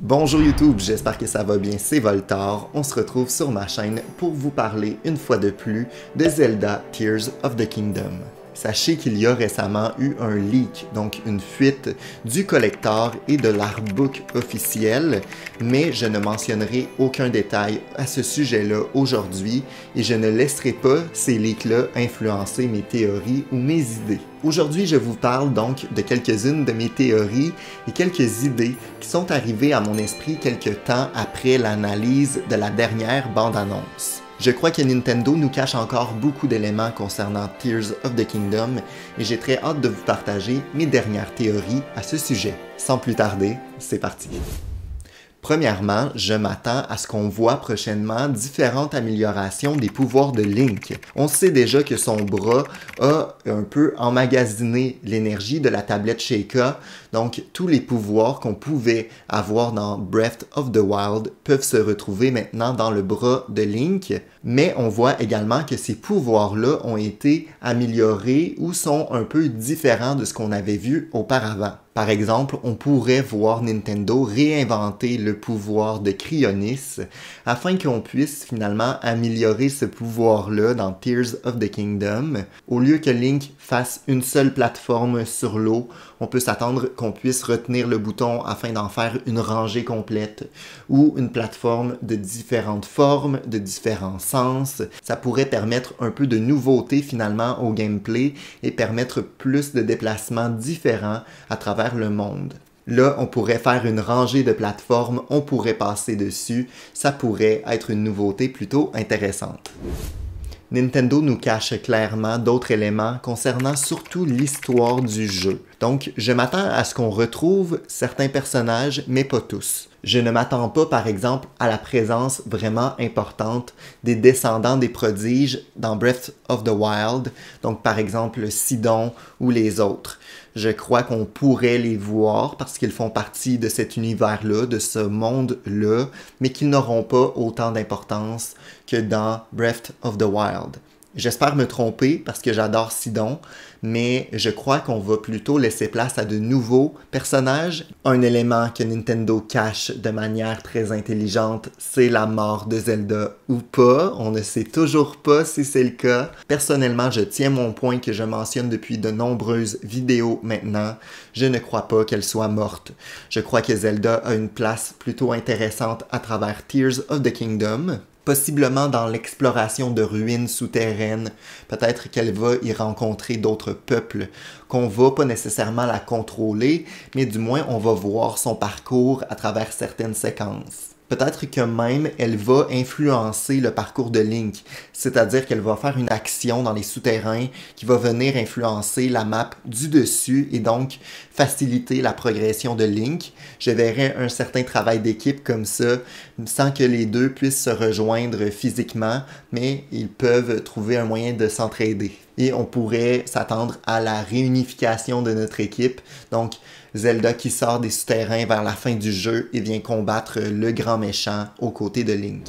Bonjour YouTube, j'espère que ça va bien, c'est Voltar. On se retrouve sur ma chaîne pour vous parler une fois de plus de Zelda Tears of the Kingdom. Sachez qu'il y a récemment eu un leak, donc une fuite du collector et de l'artbook officiel, mais je ne mentionnerai aucun détail à ce sujet-là aujourd'hui et je ne laisserai pas ces leaks-là influencer mes théories ou mes idées. Aujourd'hui, je vous parle donc de quelques-unes de mes théories et quelques idées qui sont arrivées à mon esprit quelques temps après l'analyse de la dernière bande-annonce. Je crois que Nintendo nous cache encore beaucoup d'éléments concernant Tears of the Kingdom et j'ai très hâte de vous partager mes dernières théories à ce sujet. Sans plus tarder, c'est parti! Premièrement, je m'attends à ce qu'on voit prochainement différentes améliorations des pouvoirs de Link. On sait déjà que son bras a un peu emmagasiné l'énergie de la tablette Sheikah, donc tous les pouvoirs qu'on pouvait avoir dans Breath of the Wild peuvent se retrouver maintenant dans le bras de Link, mais on voit également que ces pouvoirs-là ont été améliorés ou sont un peu différents de ce qu'on avait vu auparavant. Par exemple, on pourrait voir Nintendo réinventer le pouvoir de Cryonis afin qu'on puisse finalement améliorer ce pouvoir-là dans Tears of the Kingdom. Au lieu que Link fasse une seule plateforme sur l'eau, on peut s'attendre qu'on puisse retenir le bouton afin d'en faire une rangée complète ou une plateforme de différentes formes, de différents sens. Ça pourrait permettre un peu de nouveauté finalement au gameplay et permettre plus de déplacements différents à travers le monde. Là, on pourrait faire une rangée de plateformes, on pourrait passer dessus, ça pourrait être une nouveauté plutôt intéressante. Nintendo nous cache clairement d'autres éléments concernant surtout l'histoire du jeu. Donc, je m'attends à ce qu'on retrouve certains personnages, mais pas tous. Je ne m'attends pas, par exemple, à la présence vraiment importante des descendants des prodiges dans Breath of the Wild, donc par exemple Sidon ou les autres. Je crois qu'on pourrait les voir parce qu'ils font partie de cet univers-là, de ce monde-là, mais qu'ils n'auront pas autant d'importance que dans Breath of the Wild. J'espère me tromper parce que j'adore Sidon, mais je crois qu'on va plutôt laisser place à de nouveaux personnages. Un élément que Nintendo cache de manière très intelligente, c'est la mort de Zelda ou pas. On ne sait toujours pas si c'est le cas. Personnellement, je tiens mon point que je mentionne depuis de nombreuses vidéos maintenant. Je ne crois pas qu'elle soit morte. Je crois que Zelda a une place plutôt intéressante à travers Tears of the Kingdom. Possiblement dans l'exploration de ruines souterraines, peut-être qu'elle va y rencontrer d'autres peuples, qu'on va pas nécessairement la contrôler, mais du moins on va voir son parcours à travers certaines séquences. Peut-être que même elle va influencer le parcours de Link, c'est-à-dire qu'elle va faire une action dans les souterrains qui va venir influencer la map du dessus et donc faciliter la progression de Link. Je verrais un certain travail d'équipe comme ça, sans que les deux puissent se rejoindre physiquement, mais ils peuvent trouver un moyen de s'entraider. Et on pourrait s'attendre à la réunification de notre équipe, donc Zelda qui sort des souterrains vers la fin du jeu et vient combattre le grand méchant aux côtés de Link.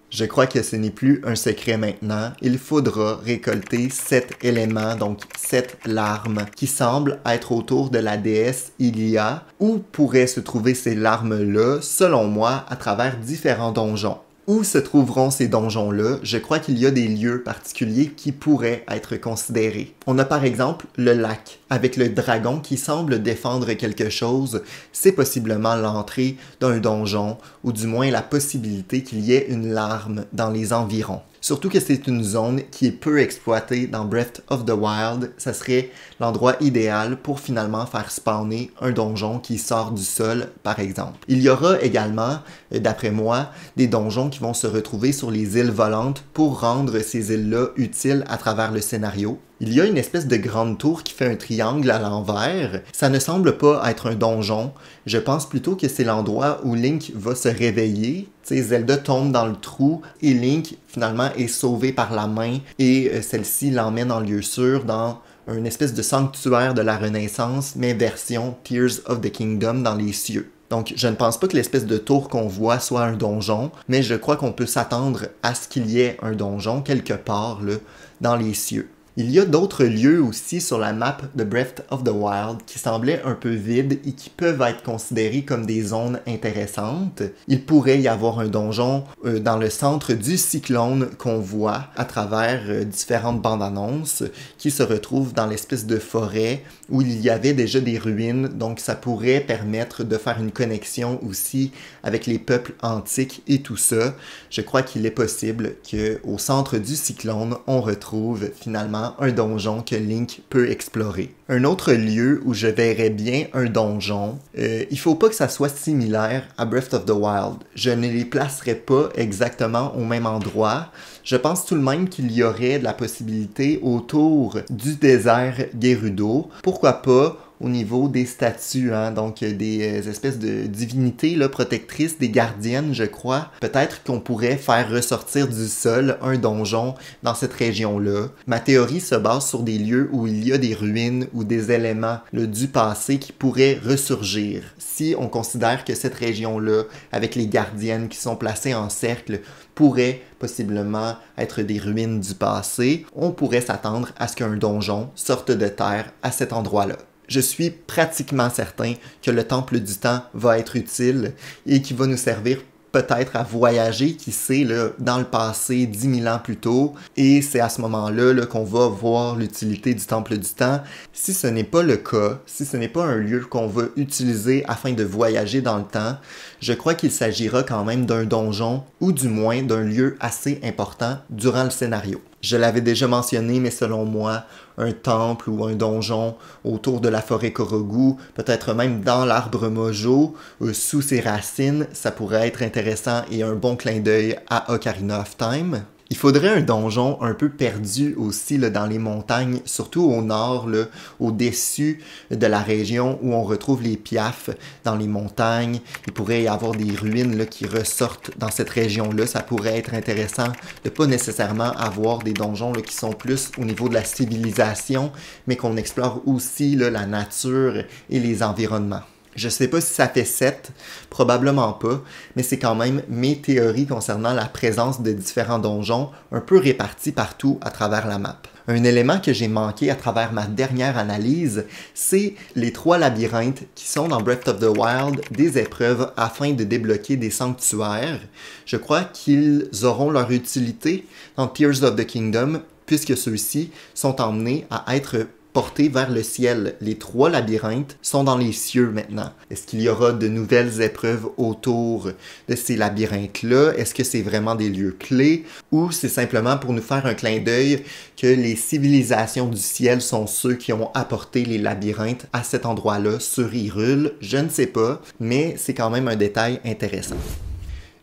Je crois que ce n'est plus un secret maintenant, il faudra récolter 7 éléments, donc 7 larmes, qui semblent être autour de la déesse Hylia. Où pourraient se trouver ces larmes-là, selon moi, à travers différents donjons? Où se trouveront ces donjons-là? Je crois qu'il y a des lieux particuliers qui pourraient être considérés. On a par exemple le lac, avec le dragon qui semble défendre quelque chose. C'est possiblement l'entrée d'un donjon, ou du moins la possibilité qu'il y ait une larme dans les environs. Surtout que c'est une zone qui est peu exploitée dans Breath of the Wild, ça serait l'endroit idéal pour finalement faire spawner un donjon qui sort du sol, par exemple. Il y aura également, d'après moi, des donjons qui vont se retrouver sur les îles volantes pour rendre ces îles-là utiles à travers le scénario. Il y a une espèce de grande tour qui fait un triangle à l'envers. Ça ne semble pas être un donjon. Je pense plutôt que c'est l'endroit où Link va se réveiller. T'sais, Zelda tombe dans le trou et Link finalement est sauvé par la main et celle-ci l'emmène en lieu sûr dans une espèce de sanctuaire de la Renaissance, mais version Tears of the Kingdom dans les cieux. Donc, je ne pense pas que l'espèce de tour qu'on voit soit un donjon, mais je crois qu'on peut s'attendre à ce qu'il y ait un donjon quelque part là, dans les cieux. Il y a d'autres lieux aussi sur la map de Breath of the Wild qui semblaient un peu vides et qui peuvent être considérés comme des zones intéressantes. Il pourrait y avoir un donjon dans le centre du cyclone qu'on voit à travers différentes bandes annonces qui se retrouvent dans l'espèce de forêt où il y avait déjà des ruines, donc ça pourrait permettre de faire une connexion aussi avec les peuples antiques et tout ça. Je crois qu'il est possible qu'au centre du cyclone, on retrouve finalement un donjon que Link peut explorer. Un autre lieu où je verrais bien un donjon, il faut pas que ça soit similaire à Breath of the Wild. Je ne les placerai pas exactement au même endroit. Je pense tout de même qu'il y aurait de la possibilité autour du désert Gerudo. Pourquoi pas au niveau des statues, hein? Donc des espèces de divinités là, protectrices, des gardiennes, je crois. Peut-être qu'on pourrait faire ressortir du sol un donjon dans cette région-là. Ma théorie se base sur des lieux où il y a des ruines ou des éléments là, du passé qui pourraient ressurgir. Si on considère que cette région-là, avec les gardiennes qui sont placées en cercle, pourrait possiblement être des ruines du passé, on pourrait s'attendre à ce qu'un donjon sorte de terre à cet endroit-là. Je suis pratiquement certain que le Temple du Temps va être utile et qu'il va nous servir peut-être à voyager, qui sait, là, dans le passé, 10 000 ans plus tôt, et c'est à ce moment-là là, qu'on va voir l'utilité du Temple du Temps. Si ce n'est pas le cas, si ce n'est pas un lieu qu'on va utiliser afin de voyager dans le temps, je crois qu'il s'agira quand même d'un donjon, ou du moins d'un lieu assez important durant le scénario. Je l'avais déjà mentionné, mais selon moi, un temple ou un donjon autour de la forêt Korogu, peut-être même dans l'arbre Mojo, sous ses racines, ça pourrait être intéressant et un bon clin d'œil à Ocarina of Time. Il faudrait un donjon un peu perdu aussi là, dans les montagnes, surtout au nord, là, au-dessus de la région où on retrouve les piafs dans les montagnes. Il pourrait y avoir des ruines là, qui ressortent dans cette région-là. Ça pourrait être intéressant de pas nécessairement avoir des donjons là, qui sont plus au niveau de la civilisation, mais qu'on explore aussi là, la nature et les environnements. Je sais pas si ça fait 7, probablement pas, mais c'est quand même mes théories concernant la présence de différents donjons un peu répartis partout à travers la map. Un élément que j'ai manqué à travers ma dernière analyse, c'est les 3 labyrinthes qui sont dans Breath of the Wild, des épreuves afin de débloquer des sanctuaires. Je crois qu'ils auront leur utilité dans Tears of the Kingdom, puisque ceux-ci sont emmenés à être portés vers le ciel. Les 3 labyrinthes sont dans les cieux maintenant. Est-ce qu'il y aura de nouvelles épreuves autour de ces labyrinthes-là? Est-ce que c'est vraiment des lieux clés? Ou c'est simplement pour nous faire un clin d'œil que les civilisations du ciel sont ceux qui ont apporté les labyrinthes à cet endroit-là sur Hyrule? Je ne sais pas, mais c'est quand même un détail intéressant.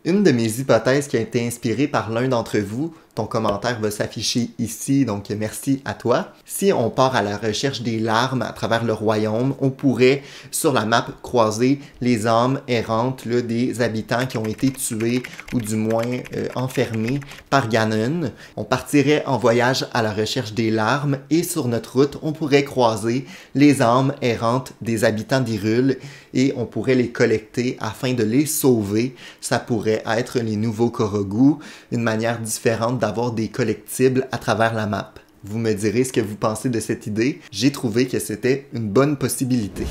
Une de mes hypothèses qui a été inspirée par l'un d'entre vous, ton commentaire va s'afficher ici, donc merci à toi. Si on part à la recherche des larmes à travers le royaume, on pourrait sur la map croiser les âmes errantes là, des habitants qui ont été tués ou du moins enfermés par Ganon. On partirait en voyage à la recherche des larmes et sur notre route, on pourrait croiser les âmes errantes des habitants d'Hyrule et on pourrait les collecter afin de les sauver. Ça pourrait être les nouveaux Korogu, une manière différente d'avoir des collectibles à travers la map. Vous me direz ce que vous pensez de cette idée. J'ai trouvé que c'était une bonne possibilité.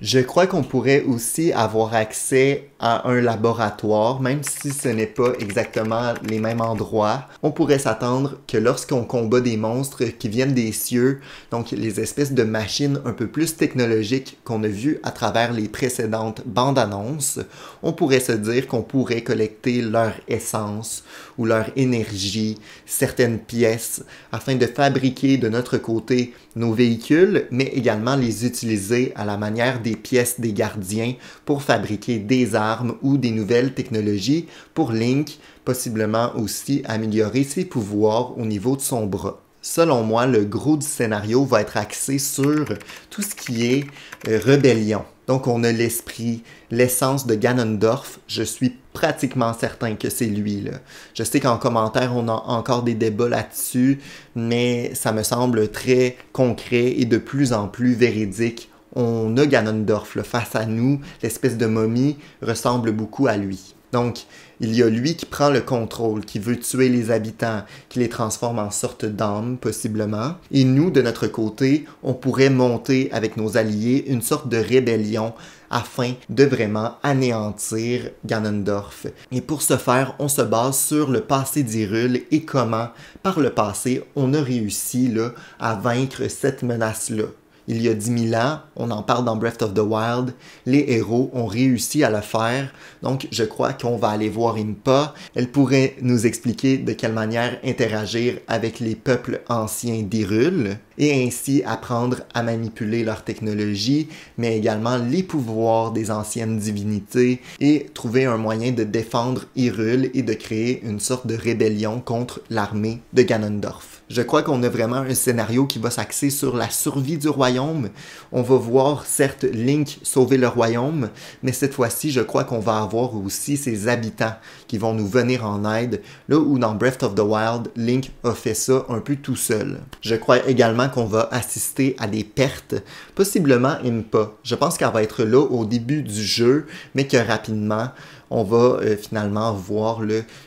Je crois qu'on pourrait aussi avoir accès à un laboratoire, même si ce n'est pas exactement les mêmes endroits. On pourrait s'attendre que lorsqu'on combat des monstres qui viennent des cieux, donc les espèces de machines un peu plus technologiques qu'on a vues à travers les précédentes bandes annonces, on pourrait se dire qu'on pourrait collecter leur essence ou leur énergie, certaines pièces, afin de fabriquer de notre côté nos véhicules, mais également les utiliser à la manière des pièces des gardiens pour fabriquer des armes ou des nouvelles technologies pour Link, possiblement aussi améliorer ses pouvoirs au niveau de son bras. Selon moi, le gros du scénario va être axé sur tout ce qui est rébellion. Donc on a l'esprit, l'essence de Ganondorf. Je suis pratiquement certain que c'est lui, là. Je sais qu'en commentaire, on a encore des débats là-dessus, mais ça me semble très concret et de plus en plus véridique. On a Ganondorf là, face à nous, l'espèce de momie ressemble beaucoup à lui. Donc, il y a lui qui prend le contrôle, qui veut tuer les habitants, qui les transforme en sorte d'âmes, possiblement. Et nous, de notre côté, on pourrait monter avec nos alliés une sorte de rébellion afin de vraiment anéantir Ganondorf. Et pour ce faire, on se base sur le passé d'Hyrule et comment, par le passé, on a réussi là, à vaincre cette menace-là. Il y a 10 000 ans, on en parle dans Breath of the Wild, les héros ont réussi à le faire, donc je crois qu'on va aller voir Impa. Elle pourrait nous expliquer de quelle manière interagir avec les peuples anciens d'Hyrule, et ainsi apprendre à manipuler leur technologie, mais également les pouvoirs des anciennes divinités, et trouver un moyen de défendre Hyrule et de créer une sorte de rébellion contre l'armée de Ganondorf. Je crois qu'on a vraiment un scénario qui va s'axer sur la survie du royaume. On va voir, certes, Link sauver le royaume, mais cette fois-ci, je crois qu'on va avoir aussi ses habitants qui vont nous venir en aide, là où dans Breath of the Wild, Link a fait ça un peu tout seul. Je crois également qu'on va assister à des pertes, possiblement Impa. Je pense qu'elle va être là au début du jeu, mais que rapidement, on va finalement voir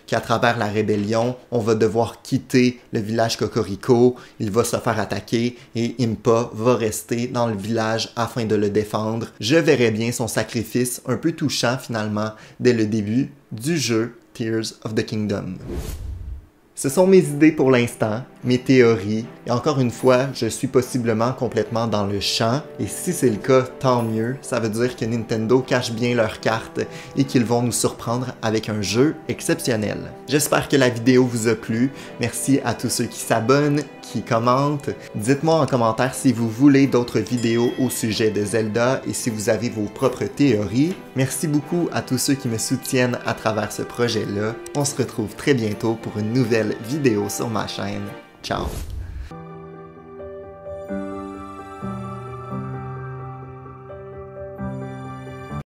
qu'à travers la rébellion, on va devoir quitter le village Cocorico, il va se faire attaquer et Impa va rester dans le village afin de le défendre. Je verrais bien son sacrifice un peu touchant finalement dès le début du jeu Tears of the Kingdom. Ce sont mes idées pour l'instant, mes théories, et encore une fois, je suis possiblement complètement dans le champ, et si c'est le cas, tant mieux, ça veut dire que Nintendo cache bien leurs cartes et qu'ils vont nous surprendre avec un jeu exceptionnel. J'espère que la vidéo vous a plu, merci à tous ceux qui s'abonnent, qui commentent. Dites-moi en commentaire si vous voulez d'autres vidéos au sujet de Zelda et si vous avez vos propres théories. Merci beaucoup à tous ceux qui me soutiennent à travers ce projet-là. On se retrouve très bientôt pour une nouvelle vidéo sur ma chaîne. Ciao!